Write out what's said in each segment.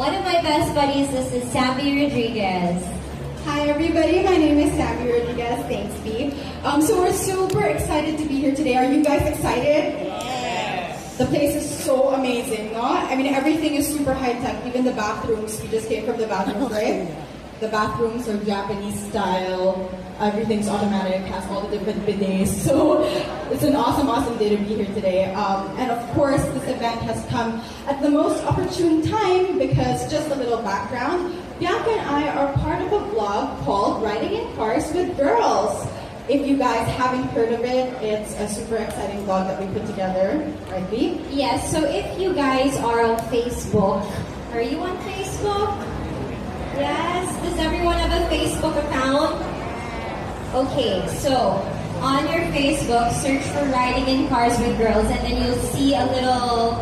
One of my best buddies, this is Sammy Rodriguez. Hi everybody, my name is Sammy Rodriguez. Thanks, B. So we're super excited to be here today. Are you guys excited? Yes. The place is so amazing, no? I mean, everything is super high-tech, even the bathrooms. We just came from the bathrooms, right? The bathrooms are Japanese style. Everything's automatic, has all the different bidets. So it's an awesome, awesome day to be here today. And of course, this event has come at the most opportune time because just a little background. Bianca and I are part of a vlog called Riding in Cars with Girls. If you guys haven't heard of it, it's a super exciting vlog that we put together, right, B? Yes, so if you guys are on Facebook, are you on Facebook? Yes? Does everyone have a Facebook account? Okay, so on your Facebook, search for Riding in Cars with Girls, and then you'll see a little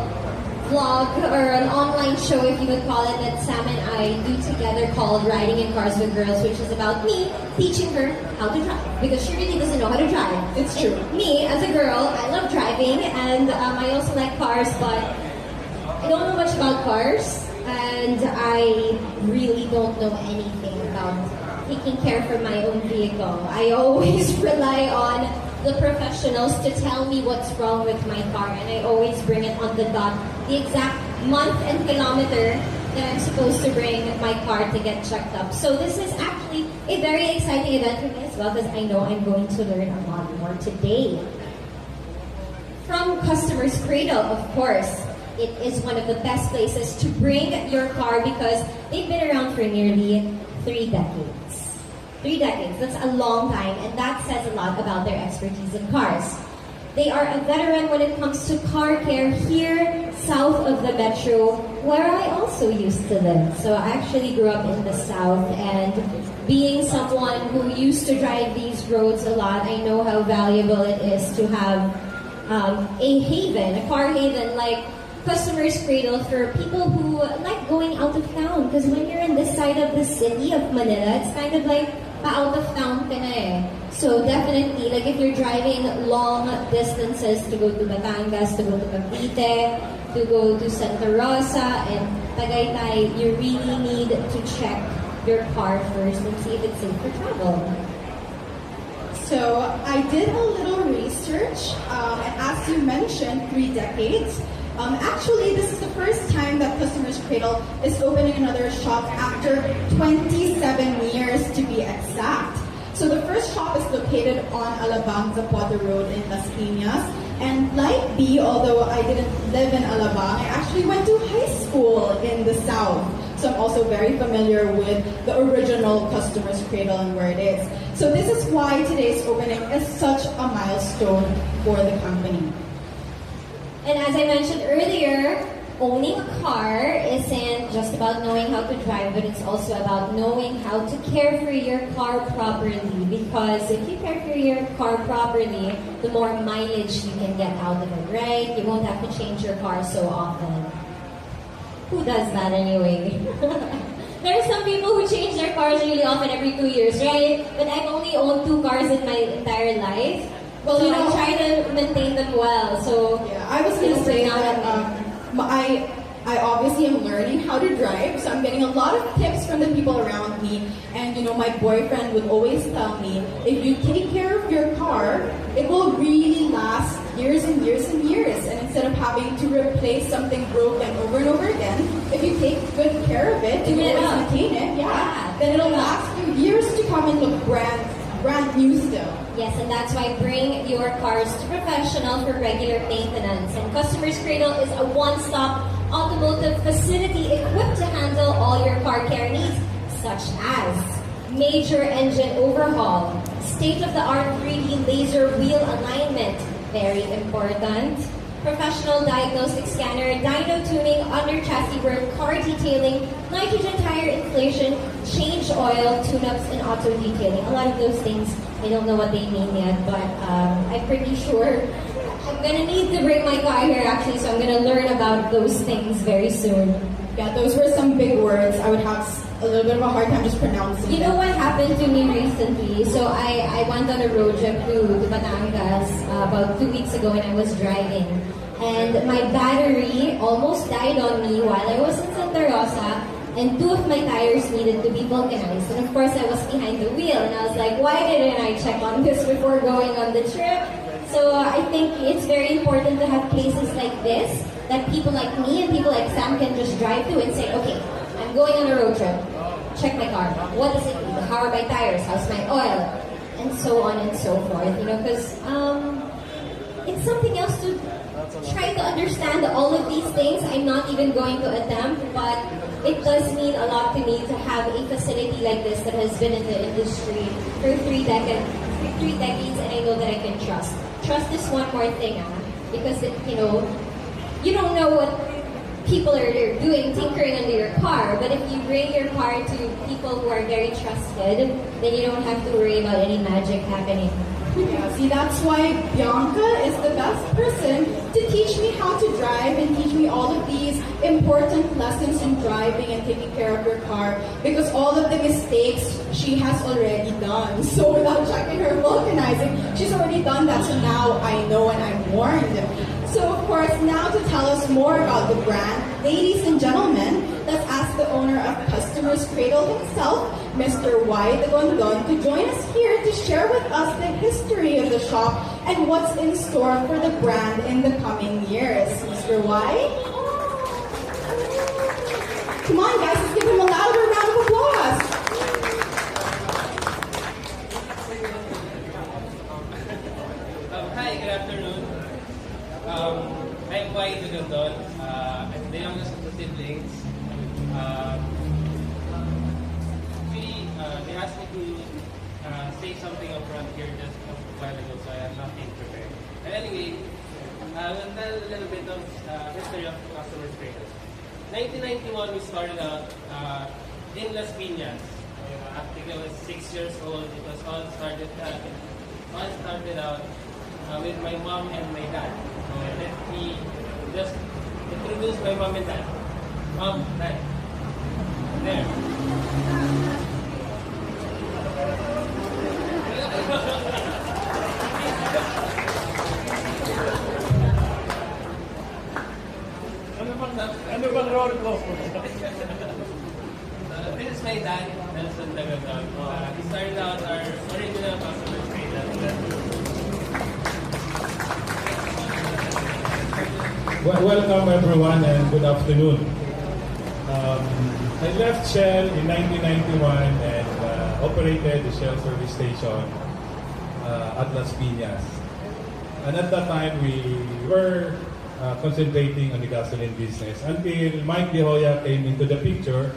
vlog or an online show, if you would call it, that Sam and I do together called Riding in Cars with Girls, which is about me teaching her how to drive because she really doesn't know how to drive. It's true. And me, as a girl, I love driving and I also like cars, but I don't know much about cars and I really don't know anything about taking care for my own vehicle. I always rely on the professionals to tell me what's wrong with my car, and I always bring it on the dot, the exact month and kilometer that I'm supposed to bring my car to get checked up. So this is actually a very exciting event for me as well because I know I'm going to learn a lot more today. From Customer's Cradle, of course, it is one of the best places to bring your car because they've been around for nearly 3 decades. 3 decades, that's a long time, and that says a lot about their expertise in cars. They are a veteran when it comes to car care here south of the metro, where I also used to live. So I actually grew up in the south, and being someone who used to drive these roads a lot, I know how valuable it is to have a haven, a car haven like Customer's Cradle for people who like going out of town. Because when you're in this side of the city of Manila, it's kind of like out of town ka na eh. So definitely, like if you're driving long distances to go to Batangas, to go to Cavite, to go to Santa Rosa and Tagaytay, you really need to check your car first and see if it's safe for travel. So I did a little research, and as you mentioned, 3 decades. Actually, this is the first time that Customer's Cradle is opening another shop after 27 years to be exact. So the first shop is located on Alabang Zapata Road in Las Piñas. And like B, although I didn't live in Alabang, I actually went to high school in the South. So I'm also very familiar with the original Customer's Cradle and where it is. So this is why today's opening is such a milestone for the company. And as I mentioned earlier, owning a car isn't just about knowing how to drive, but it's also about knowing how to care for your car properly. Because if you care for your car properly, the more mileage you can get out of it, right? You won't have to change your car so often. Who does that anyway? There are some people who change their cars really often every 2 years, right? But I've only owned 2 cars in my entire life. Well, so I try to maintain them well. So yeah, I was going to say that I obviously am learning how to drive, so I'm getting a lot of tips from the people around me. And you know, my boyfriend would always tell me, if you take care of your car, it will really last years and years and years. And instead of having to replace something broken over and over again, if you take good care of it, you always maintain it, then it'll last you years to come and look brand new still. Yes, and that's why bring your cars to professional for regular maintenance. And Customer's Cradle is a one-stop automotive facility equipped to handle all your car care needs, such as major engine overhaul, state-of-the-art 3D laser wheel alignment, very important, professional diagnostic scanner, dyno tuning, under chassis work, car detailing, nitrogen tire inflation, change oil, tune-ups, and auto detailing. A lot of those things, I don't know what they mean yet, but I'm pretty sure I'm gonna need to bring my car here actually, so I'm gonna learn about those things very soon. Yeah, those were some big words. I would have a little bit of a hard time just pronouncing You know what happened to me recently? So I went on a road trip to Batangas about 2 weeks ago when I was driving. And my battery almost died on me while I was in Santa Santa Rosa, and 2 of my tires needed to be vulcanized. And of course, I was behind the wheel, and I was like, why didn't I check on this before going on the trip? So I think it's very important to have places like this that people like me and people like Sam can just drive to and say, okay, I'm going on a road trip. Check my car. What does it need? How are my tires? How's my oil? And so on and so forth. Because it's something else to try to understand all of these things. I'm not even going to attempt, but it does mean a lot to me to have a facility like this that has been in the industry for 3 decades, and I know that I can trust. Trust is one more thing, because you don't know what people are doing, tinkering under your car, but if you bring your car to people who are very trusted, then you don't have to worry about any magic happening. Yeah, see, that's why Bianca is the best person to teach me how to drive and teach me all of these important lessons in driving and taking care of your car, because all of the mistakes she has already done. So without checking her vulcanizing, she's already done that, so now I know and I'm warned. So of course, now to tell us more about the brand, ladies and gentlemen, let's ask the owner of Customer's Cradle himself, Mr. Y. the Gondon, to join us here to share with us the history of the shop and what's in store for the brand in the coming years. Mr. Y? Come on guys, let's give him a louder round of applause. Hi, good afternoon. I'm Y. the Gondon. I'm the youngest of the siblings. They asked me to say something up front here just a while ago, so I have nothing prepared. But anyway, I will tell a little bit of history of Customer's Cradle. 1991, we started out in Las Piñas. I think I was 6 years old. It was all started out with my mom and my dad. Let me just introduce my mom and dad. Mom, dad. There. Ano bang role ko? This is my dad, Nelson Dagagon. He started out our original Customer's Cradle. Welcome everyone and good afternoon. I left Shell in 1991 and operated the Shell service station at Las Piñas. And at that time we were concentrating on the gasoline business until Mike De Hoya came into the picture.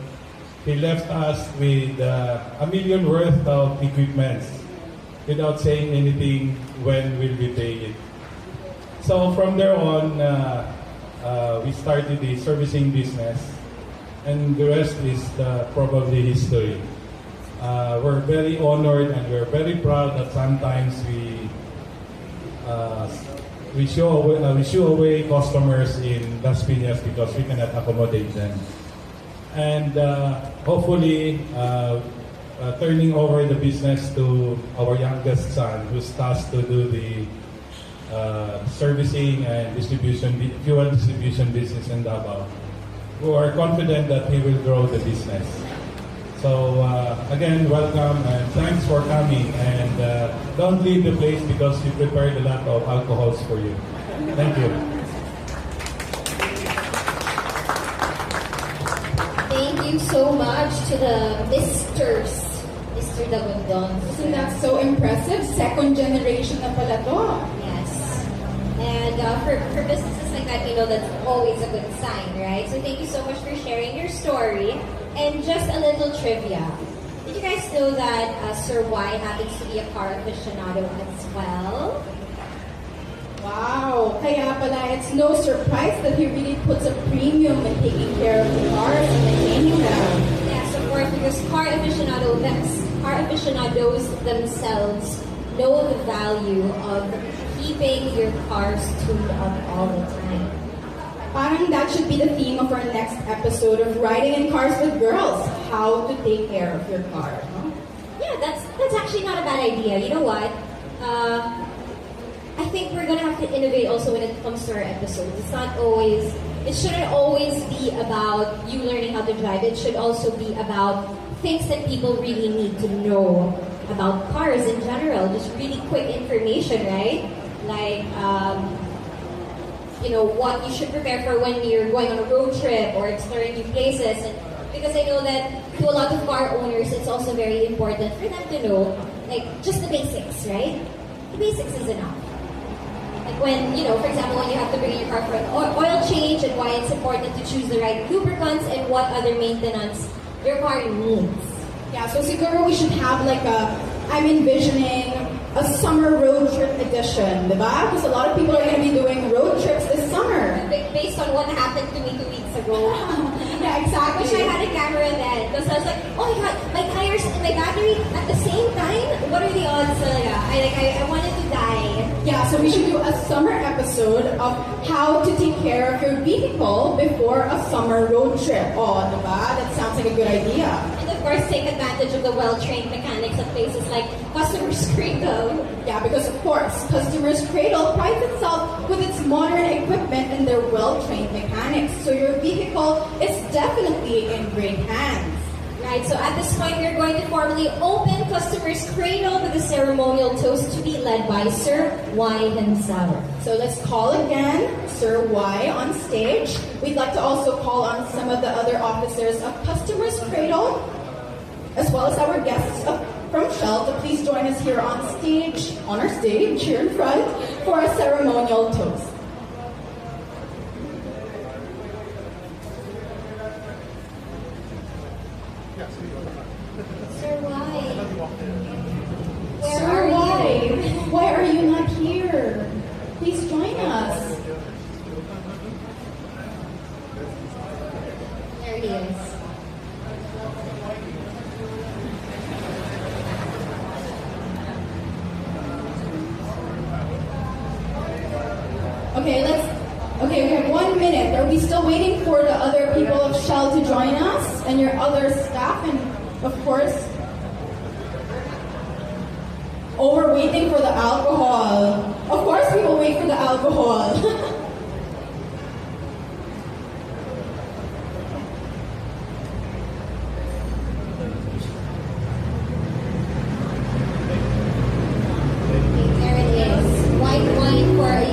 He left us with $1 million worth of equipment without saying anything when will we pay it. So from there on, we started the servicing business, and the rest is probably history. We're very honored and we're very proud that sometimes we show away customers in Las Piñas because we cannot accommodate them. And hopefully, turning over the business to our youngest son, who's tasked to do the servicing and fuel distribution business in Davao. We are confident that he will grow the business. So again, welcome and thanks for coming. And don't leave the place because we prepared a lot of alcohols for you. Thank you. Thank you so much to the Mr. Dagondon. Isn't that so impressive? Second generation na pala to. Yes. And for businesses like that, that's always a good sign, right? So thank you so much for sharing your story. And just a little trivia. Did you guys know that Sir Y happens to be a car aficionado as well? Wow! Kaya pala, it's no surprise that he really puts a premium in taking care of the cars and maintaining them. Yes, of course, because car aficionados themselves know the value of keeping your cars tuned up all the time. Parang that should be the theme of our next episode of Riding in Cars with Girls. How to take care of your car. Huh? Yeah, that's actually not a bad idea. You know what? I think we're gonna have to innovate also when it comes to our episodes. It shouldn't always be about you learning how to drive. It should also be about things that people really need to know about cars in general. Just really quick information, right? Like, what you should prepare for when you're going on a road trip or exploring new places. And because I know that to a lot of car owners, it's also very important for them to know, like, just the basics, right? The basics is enough. Like when, for example, when you have to bring your car for an oil change and why it's important to choose the right lubricants and what other maintenance your car needs. Yeah, so siguro we should have I'm envisioning a summer road trip edition, diba? Because a lot of people are going to be doing road trips this summer. Based on what happened to me 2 weeks ago. Yeah, exactly. Wish I had a camera then. Because I was like, oh my god, my tires and my battery at the same time? What are the odds? I wanted to die. Yeah, so we should do a summer episode of how to take care of your vehicle before a summer road trip. Oh, diba? That sounds like a good idea. And of course, take advantage of the well-trained mechanics at places like Customer's Cradle. Yeah, because of course, Customer's Cradle prides itself with its modern equipment and their well-trained mechanics. So your vehicle is definitely in great hands. Right, so at this point, we're going to formally open Customer's Cradle with a ceremonial toast to be led by Sir Y himself. So let's call again Sir Y on stage. We'd like to also call on some of the other officers of Customer's Cradle, as well as our guests from Shell, to please join us here on our stage, here in front, for a ceremonial toast. Sir Y. Sir Y, why are you not here? Please join us. There he is. Okay, we have 1 minute. Are we still waiting for the other people of Shell to join us and your other staff? And of course, we're waiting for the alcohol. Of course we will wait for the alcohol.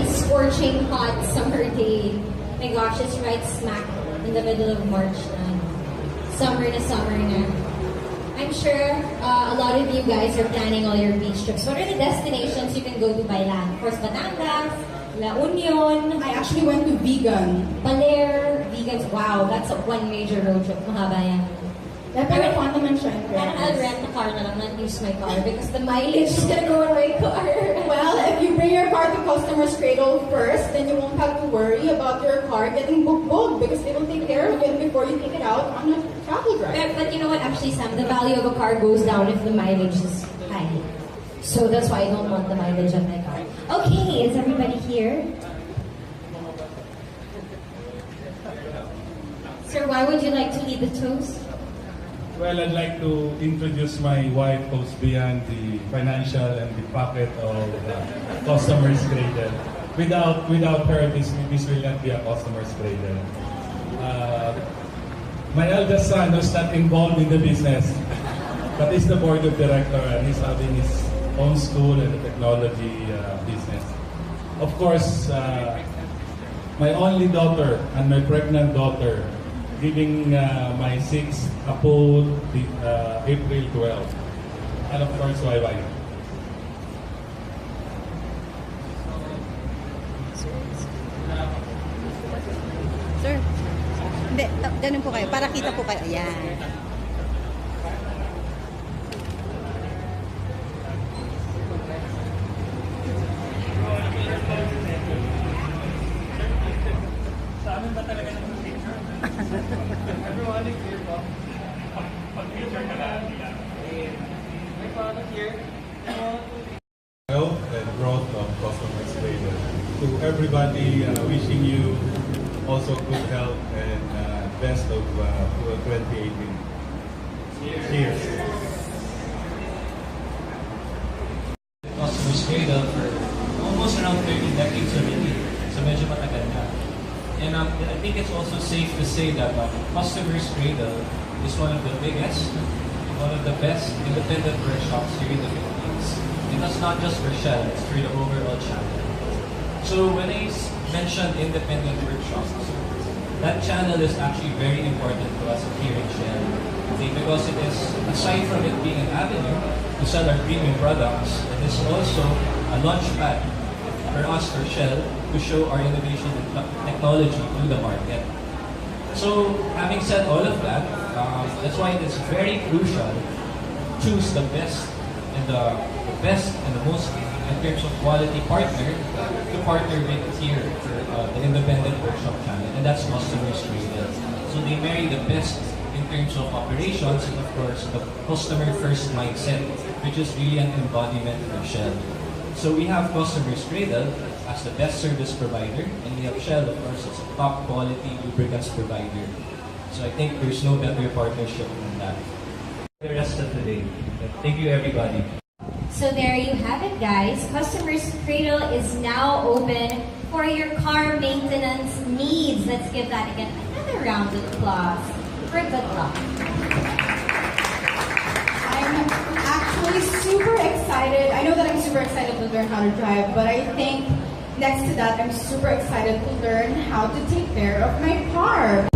Scorching hot summer day. My gosh, it's right smack in the middle of March na. Summer na. I'm sure a lot of you guys are planning all your beach trips. What are the destinations you can go to by land? Of course, Batangas, La Union. I actually went to Vegan. Baler, Vegans. Wow, that's one major road trip. Mahaba yan. Pero fun naman siya in I'll fairness. rent a car na lang, not use my car because the mileage is gonna go on my car. Well, if you bring your car to Customer's Cradle first, then you won't have to worry about your car getting booked because they will take care of it before you take it out on a travel drive. But you know what, actually, Sam, the value of a car goes down if the mileage is high. So that's why I don't want the mileage of my car. Okay, is everybody here? Sir, why would you like to lead the toast? Well, I'd like to introduce my wife who's beyond the financial and the pocket of Customer's Cradle. Without her, this will not be a Customer's Cradle. My eldest son who's not involved in the business, but is the board of director and he's having his own school and the technology business. Of course, my only daughter and my pregnant daughter, giving my sixth apo April 12. And of course, my wife. Sir, hindi, ganun po kayo, para kita po kayo. Ayan. Sa amin ba talaga ng picture? Everyone is here po. Pag-picture ka lang. May product here. Health and growth of Customer's Cradle. To everybody, wishing you also good health and best of 2018. Cheers. Customer's Cradle for almost around think it's also safe to say that Customers Cradle is one of the biggest, one of the best independent workshops here in the Philippines. And that's not just for Shell, it's for the overall channel. So when I mentioned independent workshops, that channel is actually very important to us here in Shell. Okay, because it is, aside from it being an avenue to sell our premium products, it is also a launchpad for us, for Shell, to show our innovation and technology to the market. So, having said all of that, that's why it is very crucial to choose the best and the most in terms of quality partner to partner with here for the independent workshop channel, and that's Customers Cradle. So they marry the best in terms of operations and of course the customer first mindset, which is really an embodiment of Shell. So we have Customers Cradle as the best service provider, and we have Shell, of course, as a top quality lubricants provider. So I think there's no better partnership than that. The rest of the day. Thank you, everybody. So there you have it, guys. Customers Cradle is now open for your car maintenance needs. Let's give that again another round of applause for good luck. I'm actually super excited. I know that I'm super excited to learn how to drive, but I think next to that, I'm super excited to learn how to take care of my car.